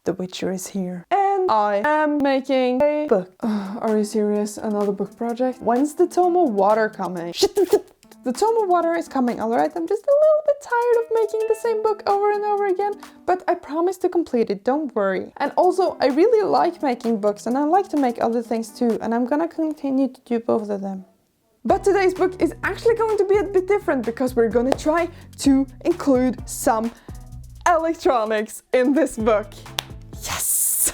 The Witcher is here. And I am making a book. Are you serious? Another book project? When's the tome of water coming? The tome of water is coming, alright? I'm just a little bit tired of making the same book over and over again, but I promise to complete it, don't worry. And also, I really like making books and I like to make other things too, and I'm gonna continue to do both of them. But today's book is actually going to be a bit different because we're gonna try to include some electronics in this book. Yes!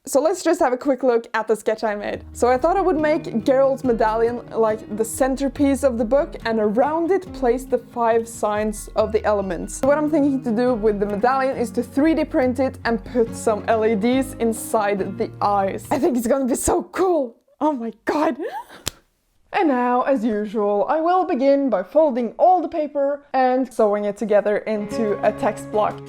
So let's just have a quick look at the sketch I made. So I thought I would make Geralt's medallion like the centerpiece of the book, and around it place the 5 signs of the elements. So what I'm thinking to do with the medallion is to 3D print it and put some LEDs inside the eyes. I think it's gonna be so cool! Oh my god! And now, as usual, I will begin by folding all the paper and sewing it together into a text block.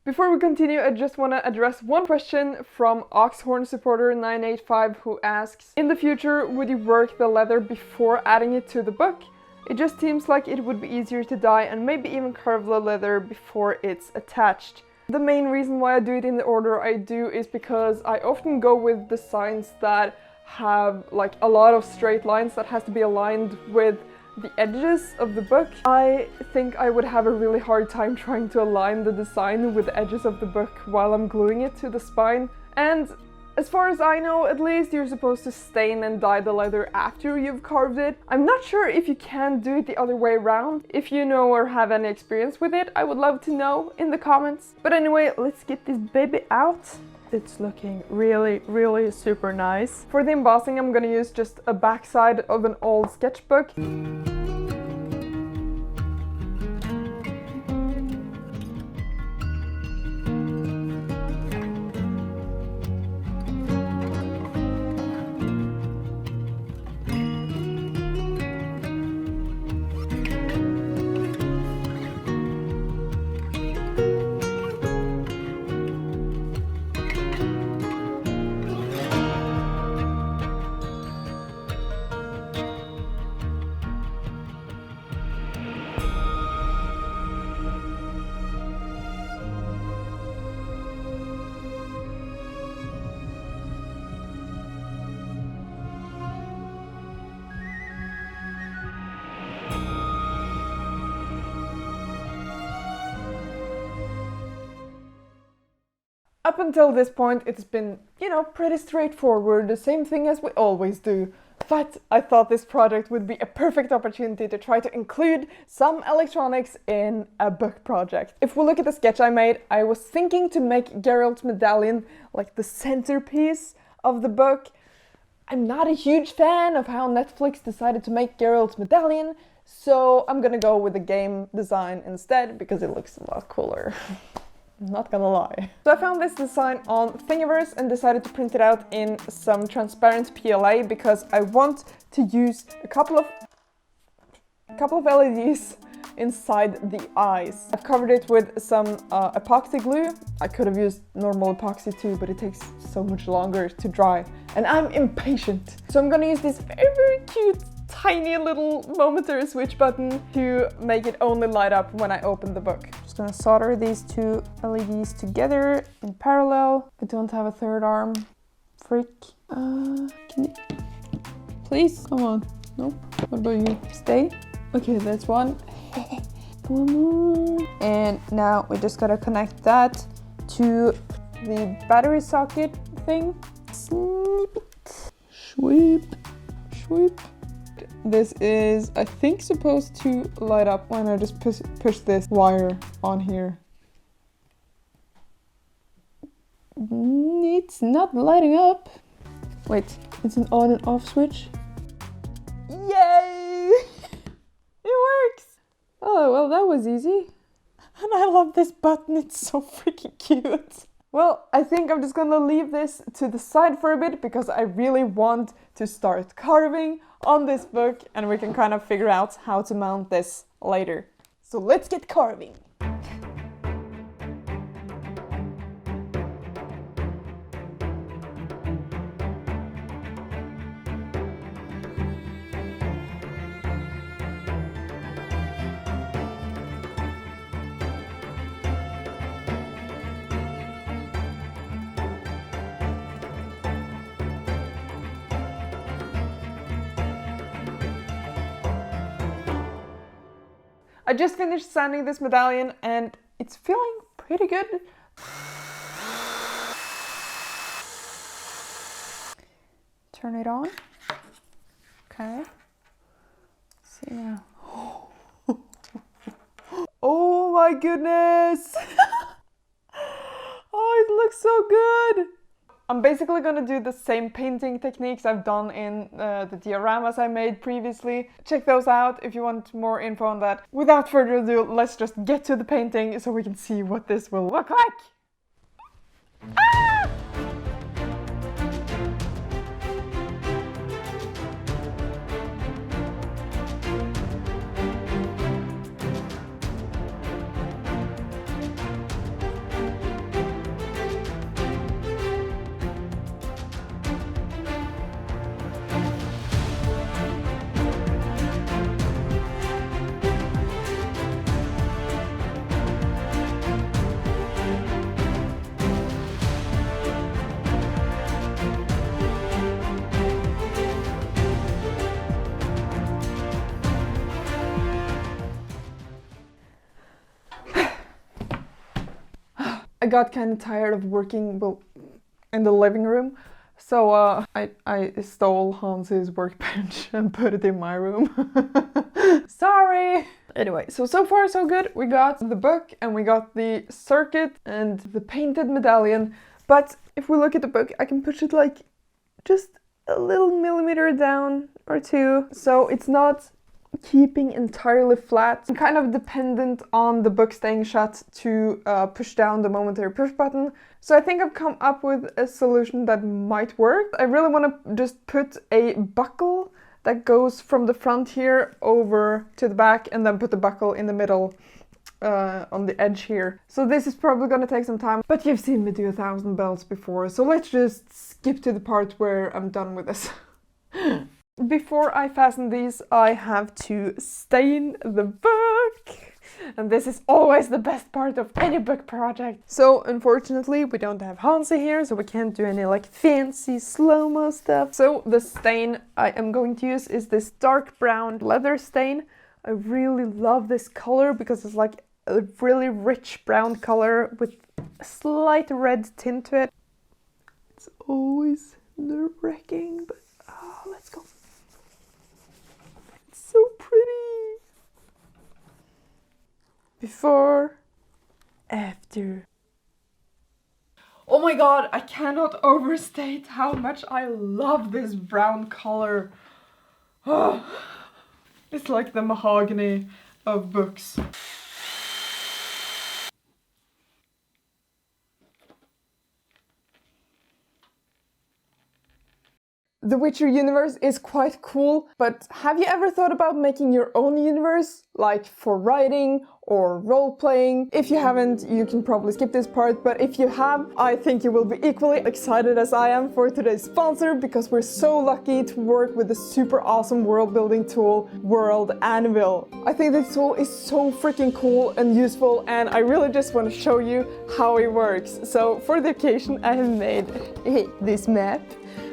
Before we continue, I just want to address one question from Oxhorn supporter 985 who asks, in the future, would you work the leather before adding it to the book? It just seems like it would be easier to dye and maybe even carve the leather before it's attached. The main reason why I do it in the order I do is because I often go with designs that have like a lot of straight lines that has to be aligned with the edges of the book. I think I would have a really hard time trying to align the design with the edges of the book while I'm gluing it to the spine. And as far as I know, at least, you're supposed to stain and dye the leather after you've carved it. I'm not sure if you can do it the other way around. If you know or have any experience with it, I would love to know in the comments. But anyway, let's get this baby out. It's looking really, really super nice. For the embossing, I'm gonna use just a backside of an old sketchbook. Up until this point, it's been, pretty straightforward, the same thing as we always do. But I thought this project would be a perfect opportunity to try to include some electronics in a book project. If we look at the sketch I made, I was thinking to make Geralt's medallion like the centerpiece of the book. I'm not a huge fan of how Netflix decided to make Geralt's medallion, so I'm gonna go with the game design instead because it looks a lot cooler. Not gonna lie. So I found this design on Thingiverse and decided to print it out in some transparent PLA because I want to use a couple of LEDs inside the eyes. I've covered it with some epoxy glue. I could have used normal epoxy too, but it takes so much longer to dry. And I'm impatient. So I'm gonna use this very, very cute, tiny little momentary switch button to make it only light up when I open the book. Just gonna solder these two LEDs together in parallel. I don't have a third arm. Freak. Can you... Please, come on. Nope. What about you? Stay. Okay, that's one. One more. And now we just gotta connect that to the battery socket thing. Snip it. Sweep. Sweep. This is, I think, supposed to light up when I just push this wire on here. It's not lighting up. Wait, it's an on and off switch. Yay! It works! Oh, well, that was easy. And I love this button, it's so freaking cute. Well, I think I'm just gonna leave this to the side for a bit because I really want to start carving on this book and we can kind of figure out how to mount this later. So let's get carving. I just finished sanding this medallion and it's feeling pretty good. Turn it on. Okay. Let's see now. Oh my goodness! Oh, it looks so good! I'm basically gonna do the same painting techniques I've done in the dioramas I made previously. Check those out if you want more info on that. Without further ado, let's just get to the painting so we can see what this will look like. Ah! I got kind of tired of working in the living room, so I stole Hans's workbench and put it in my room. Sorry! Anyway, so far so good. We got the book and we got the circuit and the painted medallion, but if we look at the book, I can push it like just a little millimeter down or two, so it's not keeping entirely flat. I'm kind of dependent on the book staying shut to push down the momentary push button. So I think I've come up with a solution that might work. I really want to just put a buckle that goes from the front here over to the back and then put the buckle in the middle on the edge here. So this is probably going to take some time, but you've seen me do 1,000 belts before, so let's just skip to the part where I'm done with this. Before I fasten these, I have to stain the book. And this is always the best part of any book project. So unfortunately, we don't have Hansi here, so we can't do any like fancy slow-mo stuff. So the stain I am going to use is this dark brown leather stain. I really love this color because it's like a really rich brown color with a slight red tint to it. It's always nerve-wracking, but let's go. So pretty. Before, after. Oh my god, I cannot overstate how much I love this brown color. Oh, it's like the mahogany of books. The Witcher universe is quite cool, but have you ever thought about making your own universe? Like for writing or role-playing? If you haven't, you can probably skip this part, but if you have, I think you will be equally excited as I am for today's sponsor, because we're so lucky to work with the super awesome world-building tool, World Anvil. I think this tool is so freaking cool and useful, and I really just want to show you how it works. So for the occasion, I have made this map.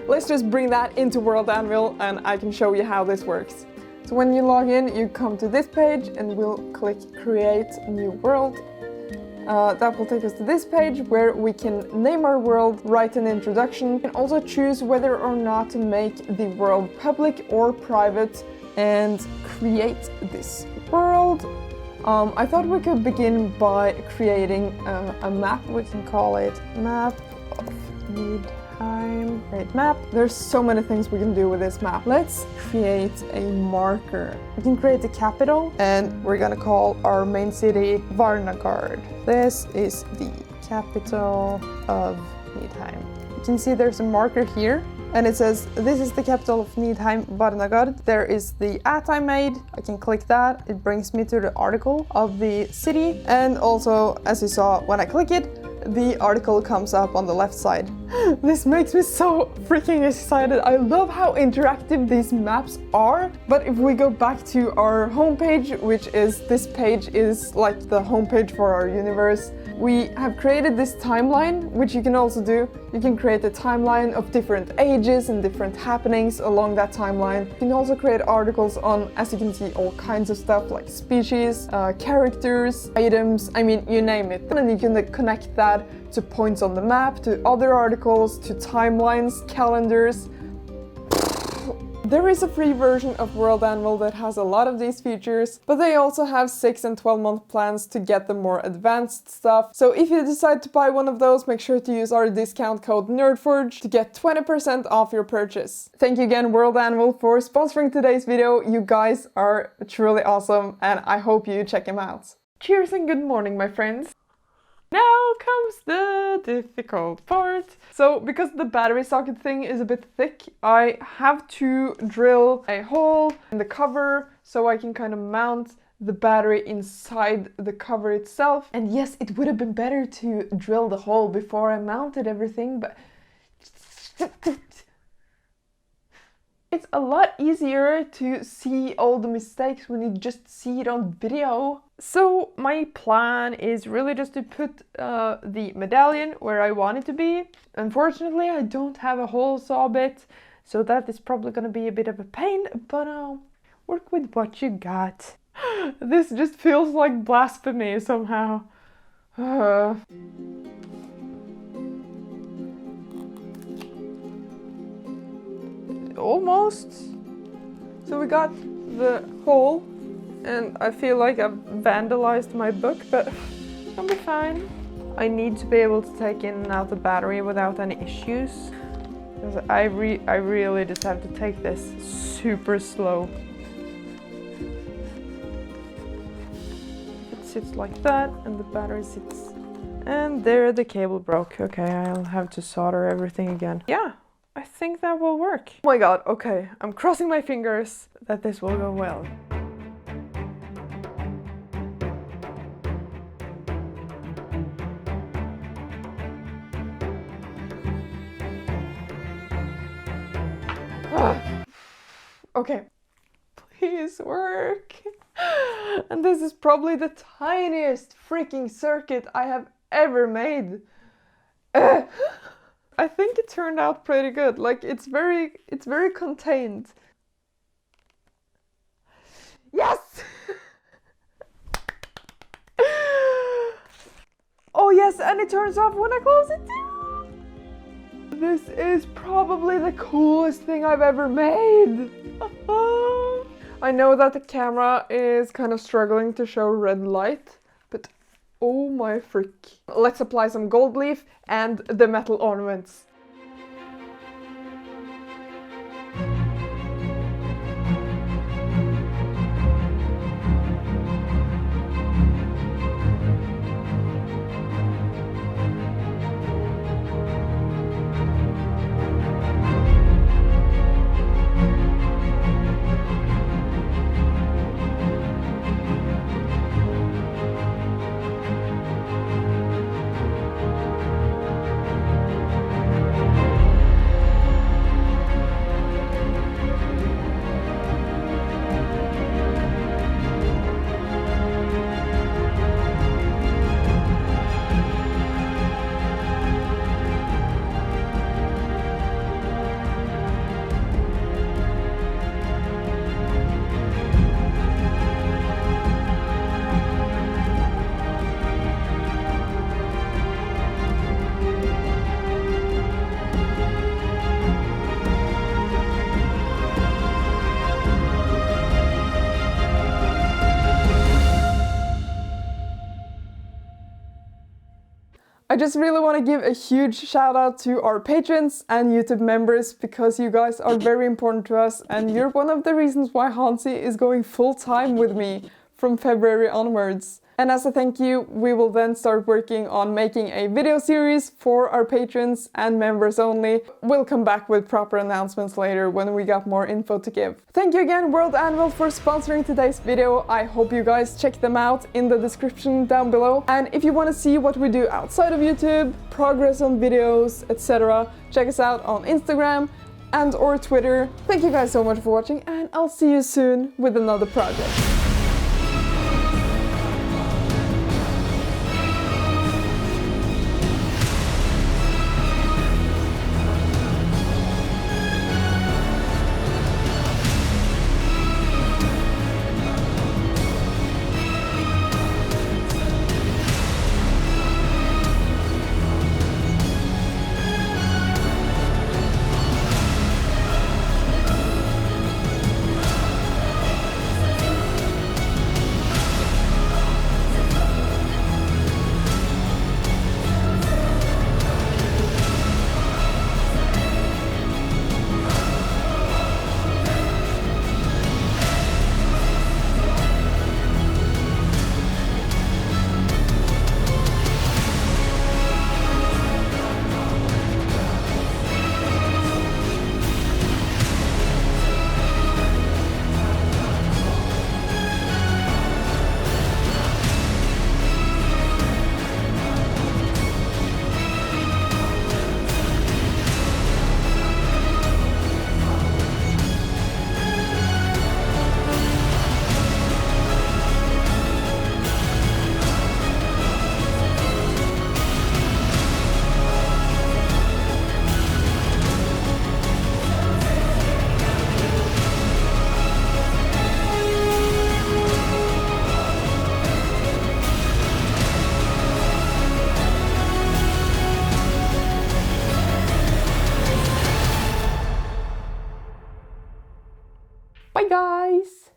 Let's just bring that into World Anvil and I can show you how this works. So when you log in, you come to this page and we'll click Create New World. That will take us to this page where we can name our world, write an introduction, and also choose whether or not to make the world public or private and create this world. I thought we could begin by creating a map. We can call it Map of Need. Create map. There's so many things we can do with this map. Let's create a marker. We can create a capital and we're gonna call our main city Varnagard. This is the capital of Nidheim. You can see there's a marker here and it says this is the capital of Nidheim, Varnagard. There is the at I made. I can click that. It brings me to the article of the city, and also as you saw when I click it, the article comes up on the left side. This makes me so freaking excited. I love how interactive these maps are. But if we go back to our homepage, which is this page is like the homepage for our universe, we have created this timeline, which you can also do. You can create a timeline of different ages and different happenings along that timeline. You can also create articles on, as you can see, all kinds of stuff like species, characters, items, I mean, you name it. And you can connect that to points on the map, to other articles, to timelines, calendars. There is a free version of World Anvil that has a lot of these features, but they also have 6 and 12-month plans to get the more advanced stuff. So if you decide to buy one of those, make sure to use our discount code NERDFORGE to get 20% off your purchase. Thank you again, World Anvil, for sponsoring today's video. You guys are truly awesome, and I hope you check them out. Cheers and good morning, my friends. Now comes the difficult part. So because the battery socket thing is a bit thick, I have to drill a hole in the cover so I can kind of mount the battery inside the cover itself. And yes, it would have been better to drill the hole before I mounted everything, but it's a lot easier to see all the mistakes when you just see it on video. So my plan is really just to put the medallion where I want it to be. Unfortunately, I don't have a hole saw bit, so that is probably gonna be a bit of a pain, but work with what you got. This just feels like blasphemy somehow. Almost. So we got the hole, and I feel like I've vandalized my book, but I'll be fine. I need to be able to take in and out the battery without any issues, because I really just have to take this super slow. It sits like that, and the battery sits, and there the cable broke. Okay, I'll have to solder everything again. Yeah, I think that will work. Oh my god, okay, I'm crossing my fingers that this will go well. Okay, please work. And this is probably the tiniest freaking circuit I have ever made. I think it turned out pretty good. Like it's very contained. Yes! Oh yes, and it turns off when I close it too. This is probably the coolest thing I've ever made. I know that the camera is kind of struggling to show red light, but oh my frick. Let's apply some gold leaf and the metal ornaments. I just really want to give a huge shout out to our patrons and YouTube members because you guys are very important to us and you're one of the reasons why Hansi is going full time with me from February onwards. And as a thank you, we will then start working on making a video series for our patrons and members only. We'll come back with proper announcements later when we got more info to give. Thank you again, World Anvil, for sponsoring today's video. I hope you guys check them out in the description down below. And if you want to see what we do outside of YouTube, progress on videos, etc., check us out on Instagram and or Twitter. Thank you guys so much for watching, and I'll see you soon with another project. Bye guys!